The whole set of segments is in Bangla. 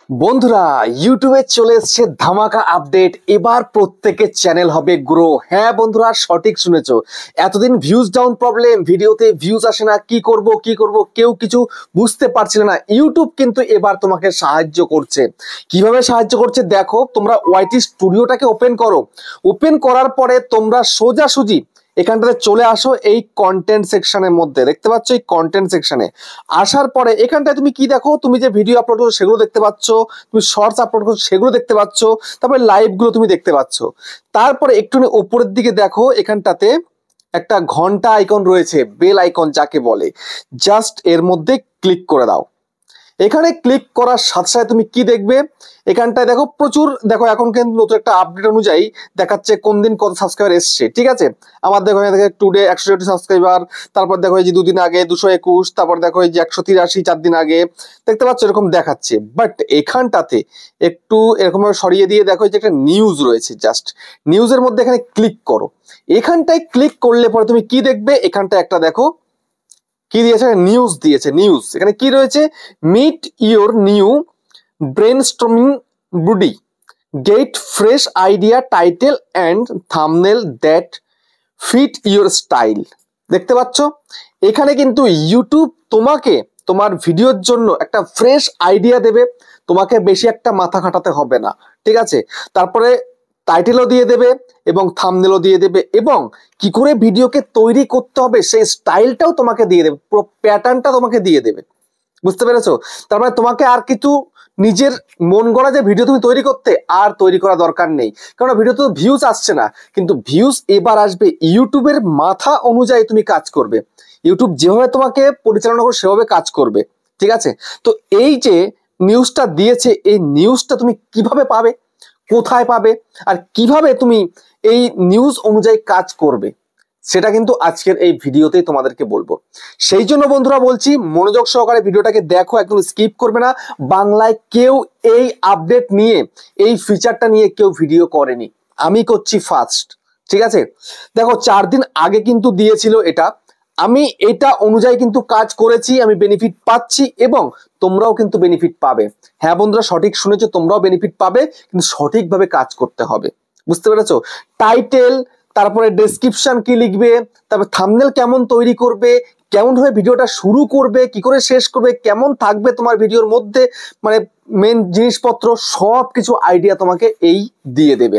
বন্ধুরা ইউটিউবে চলে এসেছে ধামাকা আপডেট। এবার প্রত্যেকের চ্যানেল হবে গ্রো। হ্যাঁ বন্ধুরা, সঠিক শুনেছো। এতদিন ভিউজ ডাউন প্রবলেম, ভিডিওতে ভিউজ আসে না, কি করব কেউ কিছু বুঝতে পারছিল না। ইউটিউব কিন্তু এবার তোমাকে সাহায্য করছে। কিভাবে সাহায্য করছে দেখো, তোমরা ওয়াইটি স্টুডিওটাকে ওপেন করো। ওপেন করার পরে তোমরা সোজাসুজি এখানটাতে চলে আসো এই কন্টেন্ট সেকশনের মধ্যে। দেখতে পাচ্ছ এই কন্টেন্ট সেকশনে আসার পরে এখানটায় তুমি কি দেখো, তুমি যে ভিডিও আপলোড করছো সেগুলো দেখতে পাচ্ছ, তুমি শর্টস আপলোড করছো সেগুলো দেখতে পাচ্ছ, তারপরে লাইভ গুলো তুমি দেখতে পাচ্ছ। তারপরে একটু উপরের দিকে দেখো, এখানটাতে একটা ঘন্টা আইকন রয়েছে, বেল আইকন যাকে বলে। জাস্ট এর মধ্যে ক্লিক করে দাও। এখানে ক্লিক করার সাথে সাথে তুমি কি দেখবে, এখানটায় দেখো প্রচুর, দেখো এখন কিন্তু নতুন একটা আপডেট অনুযায়ী দেখাচ্ছে কোন দিন কত সাবস্ক্রাইবার এসছে। ঠিক আছে, আমার দেখো এখানে দেখে টুডে 160 সাবস্ক্রাইবার, তারপর দেখো এই যে 2 দিন আগে 221, তারপর দেখো এই যে 183 4 দিন আগে। দেখতে পাচ্ছ এরকম দেখাচ্ছে। বাট এখানটাতে একটু এরকম ভাবে সরিয়ে দিয়ে দেখো যে একটা নিউজ রয়েছে, জাস্ট নিউজের মধ্যে এখানে ক্লিক করো। এখানটায় ক্লিক করলে পরে তুমি কি দেখবে, এখানটায় একটা দেখো কি দিয়েছে, নিউজ দিয়েছে। নিউজ এখানে কি রয়েছে, meet your new brainstorming buddy, get fresh idea, title and thumbnail that fit your style. দেখতে পাচ্ছ এখানে কিন্তু ইউটিউব তোমাকে তোমার ভিডিওর জন্য একটা ফ্রেশ আইডিয়া দেবে, তোমাকে বেশি একটা মাথা খাটাতে হবে না। ঠিক আছে, তারপরে টাইটেলও দিয়ে দেবে এবং থাম্বনেলও দিয়ে দেবে, এবং কি করে ভিডিওকে তৈরি করতে হবে সেই স্টাইলটাও তোমাকে দিয়ে দেবে, পুরো প্যাটার্নটা তোমাকে দিয়ে দেবে। বুঝতে পেরেছো? তার মানে তোমাকে আর কিছু নিজের মন গড়া যে ভিডিও তুমি তৈরি করতে আর তৈরি করা দরকার নেই, কারণ ভিডিওতে ভিউজ আসছে না। কিন্তু ভিউজ এবার আসবে ইউটিউবের মাথা অনুযায়ী তুমি কাজ করবে। ইউটিউব যেভাবে তোমাকে পরিচালনা করে সেভাবে কাজ করবে। ঠিক আছে, তো এই যে নিউজটা দিয়েছে, এই নিউজটা তুমি কিভাবে পাবে, কোথায় পাবে, আর কিভাবে তুমি এই নিউজ অনুযায়ী কাজ করবে, সেটা কিন্তু আজকের এই ভিডিওতেই তোমাদেরকে বলবো। সেই জন্য বন্ধুরা বলছি, মনোযোগ সহকারে ভিডিওটাকে দেখো, একদম স্কিপ করবে না। বাংলায় কেউ এই আপডেট নিয়ে, এই ফিচারটা নিয়ে কেউ ভিডিও করেনি, আমি করছি ফার্স্ট। ঠিক আছে, দেখো 4 দিন আগে কিন্তু দিয়েছিল এটা, আমি এটা অনুযায়ী কিন্তু কাজ করেছি, আমি বেনিফিট পাচ্ছি এবং তোমরাও কিন্তু বেনিফিট পাবে। হ্যাঁ বন্ধুরা, সঠিক শুনেছো, তোমরাও বেনিফিট পাবে, কিন্তু সঠিকভাবে কাজ করতে হবে। বুঝতে পেরেছো? টাইটেল, তারপরে ডেসক্রিপশন কি লিখবে, তারপর থাম্বনেল কেমন তৈরি করবে, কেমন ভাবে ভিডিওটা শুরু করবে, কি করে শেষ করবে, কেমন থাকবে তোমার ভিডিওর মধ্যে, মানে মেন জিনিসপত্র সব কিছু আইডিয়া তোমাকে এই দিয়ে দেবে।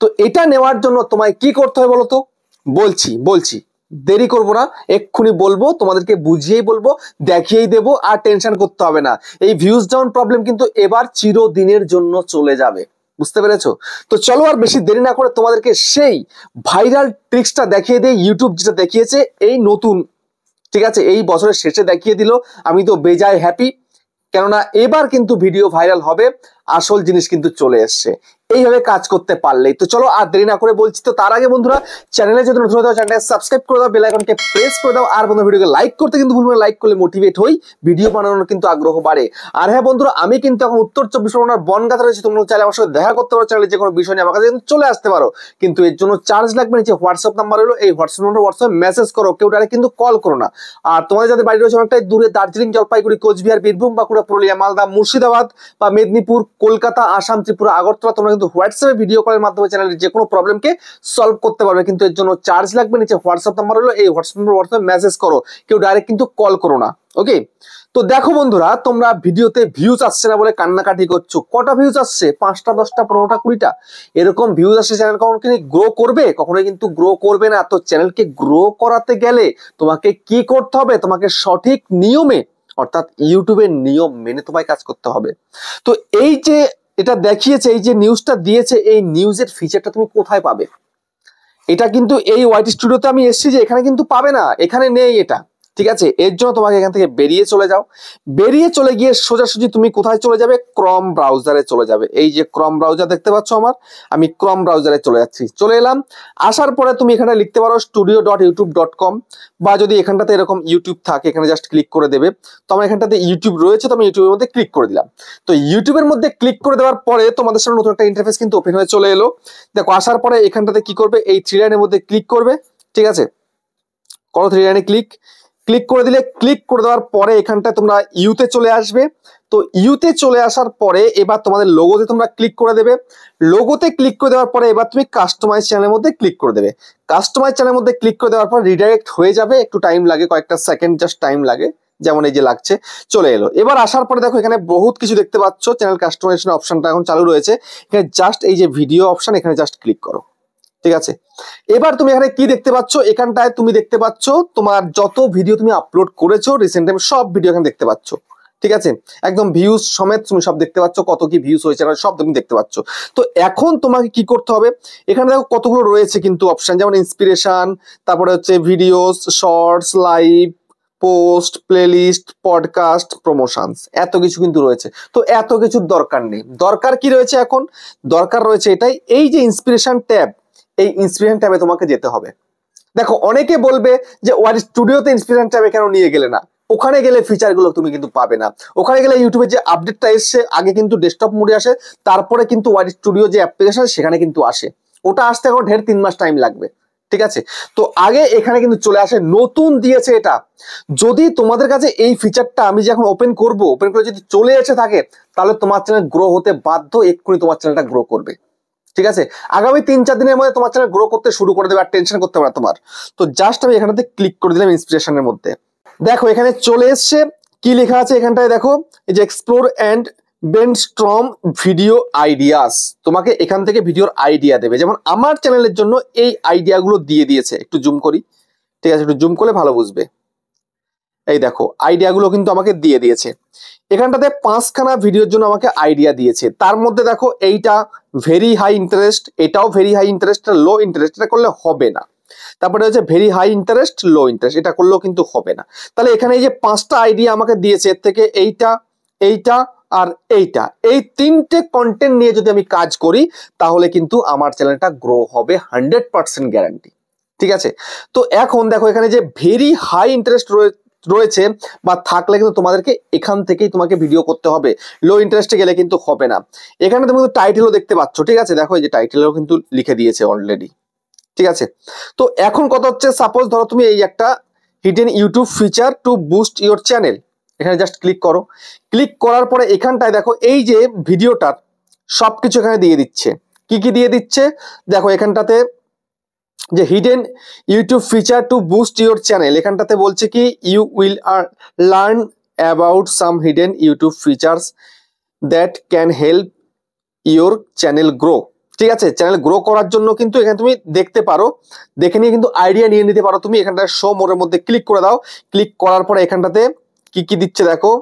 তো এটা নেওয়ার জন্য তোমায় কি করতে হবে বলো তো? বলছি দেরি করবো না, এক্ষুনি বলবো, তোমাদেরকে বুঝিয়েই বলবো, দেখিয়েই দেবো, আর টেনশন করতে হবে না। এই ভিউজ ডাউন প্রবলেম কিন্তু এবার চিরদিনের জন্য চলে যাবে। বুঝতে পেরেছো? তো চলো আর বেশি দেরি না করে তোমাদেরকে সেই ভাইরাল ট্রিক্সটা দেখিয়ে দেই। ইউটিউব যেটা দেখিয়েছে এই নতুন, ঠিক আছে, এই বছরের শেষে দেখিয়ে দিল, আমি তো বেজায় হ্যাপি। কেননা এবার কিন্তু ভিডিও ভাইরাল হবে, আসল জিনিস কিন্তু চলে এসছে। এইভাবে কাজ করতে পারলেই তো। চলো আর দেরি না করে বলছি। তো তার আগে বন্ধুরা, চ্যানেলে যদি নতুন হতে হয় চ্যানেলটাকে সাবস্ক্রাইব করে দাও, বেল আইকনকে প্রেস করে দাও, আর বন্ধু ভিডিওকে লাইক করতে কিন্তু ভুলবে না। লাইক করলে মোটিভেট হই, ভিডিও বানানোর কিন্তু আগ্রহ বাড়ে। আর হ্যাঁ বন্ধুরা, আমি কিন্তু এখন উত্তর 24 পরগনার বনগাঁতে রয়েছি। তোমরা চাইলে আমার সাথে দেখা করতে পারো, চ্যানেলে যে কোনো বিষয় নিয়ে আমার কাছে কিন্তু চলে আসতে পারো, কিন্তু এর জন্য চার্জ লাগবে। নিচে হোয়াটসঅ্যাপ নাম্বার হলো, এই হোয়াটসঅ্যাপ নাম্বার হোয়াটসঅ্যাপ মেসেজ করো, কেউ ডাইরেক্ট কিন্তু কল করো না। আর তোমাদের যাদের বাড়ি রয়েছে অনেকটাই দূরে, দার্জিলিং, জলপাইগুড়ি, কোচবিহার, বীরভূম, বাঁকুড়া, পুরুলিয়া, মালদা, মুর্শিদাবাদ বা মেদিনীপুর, কলকাতা, আসাম, ত্রিপুরা, আগরতলা, তোমরা কিন্তু হোয়াটসঅ্যাপে ভিডিও কলের মাধ্যমে চ্যানেলের যে কোনো প্রবলেমকে সলভ করতে পারবে, কিন্তু এর জন্য চার্জ লাগবে। নিচে হোয়াটসঅ্যাপ নাম্বার হলো, এই হোয়াটসঅ্যাপ নাম্বার হোয়াটসঅ্যাপ মেসেজ করো, কেউ ডাইরেক্ট কিন্তু কল করো না। ওকে, তো দেখো বন্ধুরা, তোমরা ভিডিওতে ভিউজ আসছে না বলে কান্নাকাটি করছো। কটা ভিউজ আসছে? 5টা, 10টা, 15টা, 20টা, এরকম ভিউজ আসছে। চ্যানেল কখনো কিন্তু গ্রো করবে? কখনোই কিন্তু গ্রো করবে না। তো চ্যানেলকে গ্রো করাতে গেলে তোমাকে কি করতে হবে? তোমাকে সঠিক নিয়মে, অর্থাৎ ইউটিউবের নিয়ম মেনে তোমায় কাজ করতে হবে। তো এই যে এটা দেখিয়েছে, এই যে নিউজটা দিয়েছে, এই নিউজের ফিচারটা তুমি কোথায় পাবে? এটা কিন্তু এই ওয়াইটি স্টুডিওতে আমি এসেছি, যে এখানে কিন্তু পাবে না, এখানে নেই এটা। ঠিক আছে, এর জন্য তোমাকে এখান থেকে বেরিয়ে চলে যাও। বেরিয়ে চলে গিয়ে সোজাসুজি তুমি কোথায় চলে যাবে? ক্রম ব্রাউজারে চলে যাবে। এই যে ক্রম ব্রাউজার দেখতে পাচ্ছ আমার, আমি ক্রম ব্রাউজারে চলে যাচ্ছি। চলে এলাম। আসার পরে তুমি এখানে লিখতে পারো studio.youtube.com, বা যদি এখানটাতে এরকম ইউটিউব থাকে এখানে জাস্ট ক্লিক করে দেবে। তো আমার এখানটাতে ইউটিউব রয়েছে, তো আমি ইউটিউবের মধ্যে ক্লিক করে দিলাম। তো ইউটিউবের মধ্যে ক্লিক করে দেওয়ার পরে তোমাদের সামনে নতুন একটা ইন্টারফেস কিন্তু ওপেন হয়ে চলে এলো। দেখো, আসার পরে এখানটাতে কি করবে? এই 3 লাইনের মধ্যে ক্লিক করবে। ঠিক আছে, করো 3 লাইনে ক্লিক। ক্লিক করে দিলে, ক্লিক করে দেওয়ার পরে এখানটায় তোমরা ইউতে চলে আসবে। তো ইউতে চলে আসার পরে এবার তোমাদের লোগোতে তোমরা ক্লিক করে দেবে। লোগোতে ক্লিক করে দেওয়ার পরে এবার তুমি কাস্টমাইজ চ্যানেলের মধ্যে ক্লিক করে দেবে। কাস্টমাইজ চ্যানেলের মধ্যে ক্লিক করে দেওয়ার পর রিডাইরেক্ট হয়ে যাবে, একটু টাইম লাগে, কয়েকটা সেকেন্ড জাস্ট টাইম লাগে, যেমন এই যে লাগছে, চলে এলো। এবার আসার পরে দেখো এখানে বহুত কিছু দেখতে পাচ্ছ, চ্যানেল কাস্টমাইজেশন অপশনটা এখন চালু রয়েছে। এখানে জাস্ট এই যে ভিডিও অপশন, এখানে জাস্ট ক্লিক করো, ঠিক আছে। এবার তুমি এখানে কি দেখতে পাচ্ছ, এখানটায় তুমি দেখতে পাচ্ছ তোমার যত ভিডিও তুমি আপলোড করেছো রিসেন্ট টাইম, সব ভিডিও এখানে দেখতে পাচ্ছ, ঠিক আছে। একদম ভিউজ সমেত তুমি সব দেখতে পাচ্ছ, কত কি ভিউজ হয়েছে সব তুমি দেখতে পাচ্ছ। তো এখন তোমাকে কি করতে হবে, এখানে দেখো কতগুলো রয়েছে কিন্তু অপশন, যেমন ইন্সপিরেশন, তারপরে হচ্ছে videos, shorts, live, post, playlist, podcast, promotions, এত কিছু কিন্তু রয়েছে। তো এত কিছুর দরকার নেই, দরকার কি রয়েছে এখন, দরকার রয়েছে এটাই, এই যে ইন্সপিরেশন ট্যাব, এই ইন্সপিরেশন ট্যাবে তোমাকে যেতে হবে। দেখো অনেকে বলবে যে ওয়ার স্টুডিওতে ইন্সপিরেশন ট্যাবে কেন নিয়ে গেলে না, ওখানে গেলে ফিচার গুলো তুমি কিন্তু পাবে না। ওখানে গেলে ইউটিউবে যে আপডেটটা এসছে, আগে কিন্তু ডেস্কটপ মোডে আসে, তারপরে কিন্তু ওয়ার স্টুডিও যে অ্যাপ্লিকেশন সেখানে কিন্তু আসে, ওটা আসতে এখন 1.5-3 মাস টাইম লাগবে, ঠিক আছে। তো আগে এখানে কিন্তু চলে আসে, নতুন দিয়েছে এটা। যদি তোমাদের কাছে এই ফিচারটা আমি যে এখন ওপেন করব, ওপেন করে যদি চলে এসে থাকে, তাহলে তোমার চ্যানেল গ্রো হতে বাধ্য, এক্ষুনি তোমার চ্যানেলটা গ্রো করবে, ঠিক আছে। আগামী 3-4 দিনের মধ্যে তোমার চ্যানেল গ্রো করতে শুরু করে দেবে, আর টেনশন করতে হবে না তোমার। তো জাস্ট আমি এখানটাতে ক্লিক করে দিলাম ইন্সপিরেশনের মধ্যে। দেখো এখানে চলে এসছে, কি লেখা আছে এখানটায় দেখো, এই যে explore and brainstorm video ideas, তোমাকে এখান থেকে ভিডিওর আইডিয়া দেবে। যেমন আমার চ্যানেলের জন্য এই আইডিয়াগুলো দিয়ে দিয়েছে, একটু জুম করি, ঠিক আছে, একটু জুম করলে ভালো বুঝবে। এই দেখো আইডিয়াগুলো কিন্তু আমাকে দিয়ে দিয়েছে। এখানটাতে 5খানা ভিডিওর জন্য আমাকে আইডিয়া দিয়েছে। তার মধ্যে দেখো এইটা ভেরি হাই ইন্টারেস্ট, এটাও ভেরি হাই ইন্টারেস্ট, লো ইন্টারেস্ট, এটা করলে হবে না। তারপরে হচ্ছে ভেরি হাই ইন্টারেস্ট, লো ইন্টারেস্ট, এটা করলেও কিন্তু হবে না। তাহলে এখানে এই যে 5টা আইডিয়া আমাকে দিয়েছে, এর থেকে এইটা, এইটা আর এইটা, এই 3টে কন্টেন্ট নিয়ে যদি আমি কাজ করি, তাহলে কিন্তু আমার চ্যানেলটা গ্রো হবে 100% গ্যারান্টি, ঠিক আছে। তো এখন দেখো এখানে যে ভেরি হাই ইন্টারেস্ট রয়েছে বা থাকলে কিন্তু তোমাদেরকে এখান থেকেই তোমাকে ভিডিও করতে হবে, লো ইন্টারেস্টে গেলে কিন্তু হবে না। এখানে তুমি কিন্তু টাইটেলও দেখতে পাচ্ছ, ঠিক আছে, দেখো এই যে টাইটেলও কিন্তু লিখে দিয়েছে অলরেডি, ঠিক আছে। তো এখন কথা হচ্ছে, সাপোজ ধরো তুমি এই একটা hidden YouTube feature to boost your channel, এখানে জাস্ট ক্লিক করো। ক্লিক করার পরে এখানটায় দেখো এই যে ভিডিওটার সবকিছু এখানে দিয়ে দিচ্ছে। কি কি দিয়ে দিচ্ছে দেখো, এখানটাতে যে hidden YouTube feature to boost your channel, এখানটাতে বলছে কি you will learn about some hidden YouTube features that can help your channel grow, ঠিক আছে। চ্যানেল গ্রো করার জন্য কিন্তু এখানে তুমি দেখতে পারো, দেখে নিয়ে কিন্তু আইডিয়া নিয়ে নিতে পারো। তুমি এখানটা শো মোরের মধ্যে ক্লিক করে দাও। ক্লিক করার পরে এখানটাতে কি কি দিচ্ছে দেখো,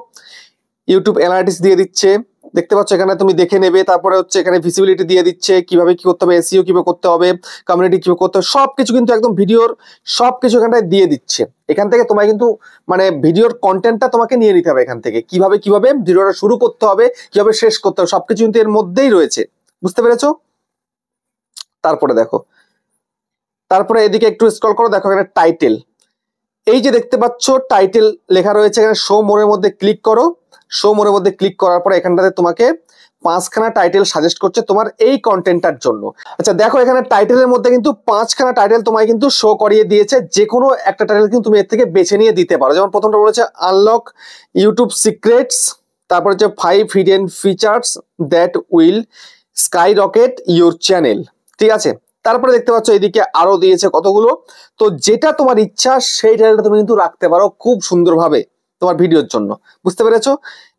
ইউটিউব অ্যানালিটিক্স দিয়ে দিচ্ছে, দেখতে পাচ্ছ, এখানে তুমি দেখে নেবে। তারপরে হচ্ছে এখানে ভিজিবিলিটি দিয়ে দিচ্ছে, কিভাবে কি করতে হবে, এসইও কিভাবে করতে হবে, কমিউনিটি কিভাবে করতে হবে, সবকিছু কিন্তু একদম ভিডিওর সবকিছু এখানটায় দিয়ে দিচ্ছে। এখান থেকে তোমায় কিন্তু মানে ভিডিওর কন্টেন্টটা তোমাকে নিয়ে নিতে হবে, এখান থেকে কিভাবে কিভাবে ভিডিওটা শুরু করতে হবে, কিভাবে শেষ করতে হবে, সবকিছু কিন্তু এর মধ্যেই রয়েছে, বুঝতে পেরেছো। তারপরে দেখো, তারপরে এদিকে একটু স্ক্রল করো, দেখো এখানে টাইটেল, এই যে দেখতে পাচ্ছ টাইটেল লেখা রয়েছে, এখানে শো মোরের মধ্যে ক্লিক করো। শো মোরের মধ্যে ক্লিক করার পরে এখানটাতে তোমাকে 5খানা টাইটেল সাজেস্ট করছে তোমার এই কন্টেন্টটার জন্য। আচ্ছা দেখো এখানে টাইটেলের মধ্যে কিন্তু 5খানা টাইটেল তোমায় কিন্তু শো করিয়ে দিয়েছে, যে কোনো একটা টাইটেল কিন্তু তুমি এর থেকে বেছে নিয়ে দিতে পারো। যেমন প্রথমটা বলেছে আনলক ইউটিউব সিক্রেটস, তারপর হচ্ছে 5 hidden features that will sky rocket your channel, ঠিক আছে। তারপরে দেখতে পাচ্ছ এদিকে আরো দিয়েছে কতগুলো। তো যেটা তোমার ইচ্ছা সেই টাইটেলটা তুমি কিন্তু রাখতে পারো খুব সুন্দরভাবে তোমার ভিডিওর জন্য, বুঝতে পেরেছো।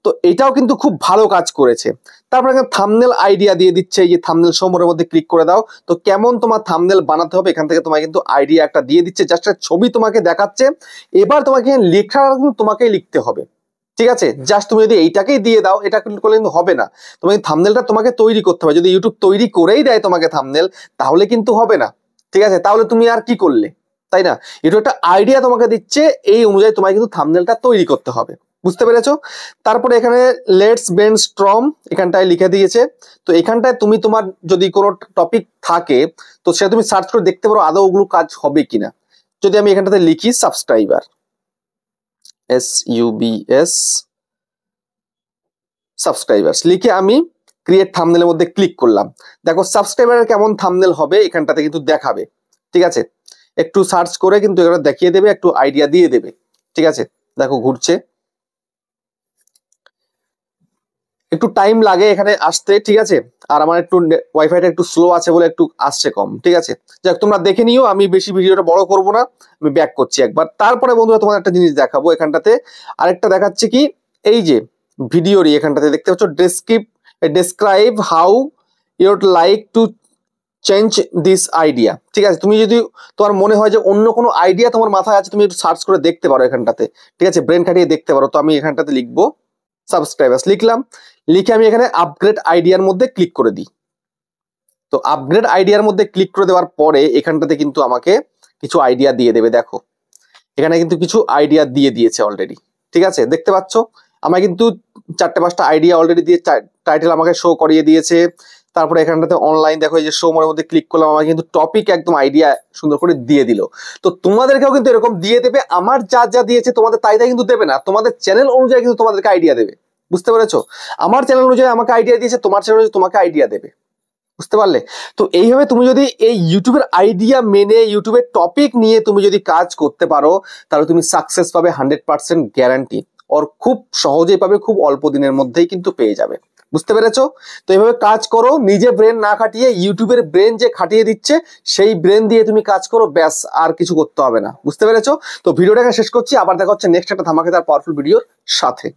তো এটাও কিন্তু খুব ভালো কাজ করেছে। তারপরে এখানে থাম্বনেল আইডিয়া দিয়ে দিচ্ছে, এই যে থাম্বনেল সমরের মধ্যে ক্লিক করে দাও। তো কেমন তোমার থাম্বনেল বানাতে হবে এখান থেকে তোমাকে কিন্তু আইডিয়া একটা দিয়ে দিচ্ছে, জাস্ট একটা ছবি তোমাকে দেখাচ্ছে। এবার তোমাকে লেখা কিন্তু তোমাকেই লিখতে হবে, ঠিক আছে। জাস্ট তুমি যদি এইটাকেই দিয়ে দাও, এটা করলে কিন্তু হবে না, তোমাকে থাম্বনেলটা তোমাকে তৈরি করতে হবে। যদি ইউটিউব তৈরি করেই দেয় তোমাকে থাম্বনেল, তাহলে কিন্তু হবে না, ঠিক আছে। তাহলে তুমি আর কি করলে, তাই না। ইউটিউব একটা আইডিয়া তোমাকে দিচ্ছে, এই অনুযায়ী তোমাকে কিন্তু থাম্বনেলটা তৈরি করতে হবে, বুঝতে পেরেছো। তারপরে এখানে লেটস ব্রেনস্টর্ম এখানটায় লিখে দিয়েছে। তো এখানটায় তুমি তোমার যদি কোনো টপিক থাকে, তো সেটা তুমি সার্চ করে দেখতে পারো আদৌ ওগুলো কাজ হবে কিনা। যদি আমি এখানটাতে লিখি সাবস্ক্রাইবার, SUBS সাবস্ক্রাইবার্স লিখে আমি ক্রিয়েট থাম্বনেলের মধ্যে ক্লিক করলাম। দেখো সাবস্ক্রাইবারের কেমন থাম্বনেল হবে এখানটাতে কিন্তু দেখাবে, ঠিক আছে। একটু সার্চ করে কিন্তু এগুলো দেখিয়ে দেবে, একটু আইডিয়া দিয়ে দেবে, ঠিক আছে, দেখো ঘুরছে, একটু টাইম লাগে এখানে আসতে, ঠিক আছে। আর আমার একটু ওয়াইফাইটা একটু স্লো আছে বলে একটু আসছে কম, ঠিক আছে। যাক তোমরা দেখে নিও, আমি বেশি ভিডিওটা বড় করব না, আমি ব্যাক করছি একবার। তারপরে বন্ধুরা তোমার একটা জিনিস দেখাবো এখানটাতে, আরেকটা দেখাচ্ছে কি, এই যে ভিডিওরই এখানটাতে দেখতে পাচ্ছ describe how ইউড like to change this idea, ঠিক আছে। তুমি যদি তোমার মনে হয় যে অন্য কোনো আইডিয়া তোমার মাথায় আছে, তুমি একটু সার্চ করে দেখতে পারো এখানটাতে, ঠিক আছে, ব্রেন খাটিয়ে দেখতে পারো। তো আমি এখানটাতে লিখবো সাবস্ক্রাইবার্স, লিখলাম, লিখে আমি এখানে আপগ্রেড আইডিয়ার মধ্যে ক্লিক করে দিই। তো আপগ্রেড আইডিয়ার মধ্যে ক্লিক করে দেওয়ার পরে এখানটাতে কিন্তু আমাকে কিছু আইডিয়া দিয়ে দেবে। দেখো এখানে কিন্তু কিছু আইডিয়া দিয়ে দিয়েছে অলরেডি, ঠিক আছে, দেখতে পাচ্ছ। আমার কিন্তু 4-5টা আইডিয়া অলরেডি দিয়ে টাইটেল আমাকে শো করিয়ে দিয়েছে। তারপরে এখানটাতে অনলাইন দেখো, এই যে শো মোর মধ্যে ক্লিক করলাম, আমাকে কিন্তু টপিক একদম আইডিয়া সুন্দর করে দিয়ে দিল। তো তোমাদেরকেও কিন্তু এরকম দিয়ে দেবে, আমার যা যা দিয়েছে তোমাদের তাই তাই কিন্তু দেবে না, তোমাদের চ্যানেল অনুযায়ী কিন্তু তোমাদেরকে আইডিয়া দেবে, বুঝতে পেরেছো। আমার চ্যানেল অনুযায়ী আমাকে আইডিয়া দিয়েছে, তোমার চ্যানেল অনুযায়ী তোমাকে আইডিয়া দেবে, বুঝতে পারলে। তো এইভাবে তুমি যদি এই ইউটিউবের আইডিয়া মেনে ইউটিউবের টপিক নিয়ে তুমি যদি কাজ করতে পারো, তাহলে তুমি সাকসেস পাবে 100% গ্যারান্টি। ওর খুব সহজেই পাবে, খুব অল্প দিনের মধ্যেই কিন্তু পেয়ে যাবে, বুঝতে পেরেছো। তো এইভাবে কাজ করো, নিজে ব্রেন না খাটিয়ে ইউটিউবের ব্রেন যে খাটিয়ে দিচ্ছে সেই ব্রেন দিয়ে তুমি কাজ করো, ব্যাস, আর কিছু করতে হবে না, বুঝতে পেরেছো। তো ভিডিওটা শেষ করছি, আবার দেখা হচ্ছে নেক্সট একটা ধামাকেদার পাওয়ারফুল ভিডিওর সাথে।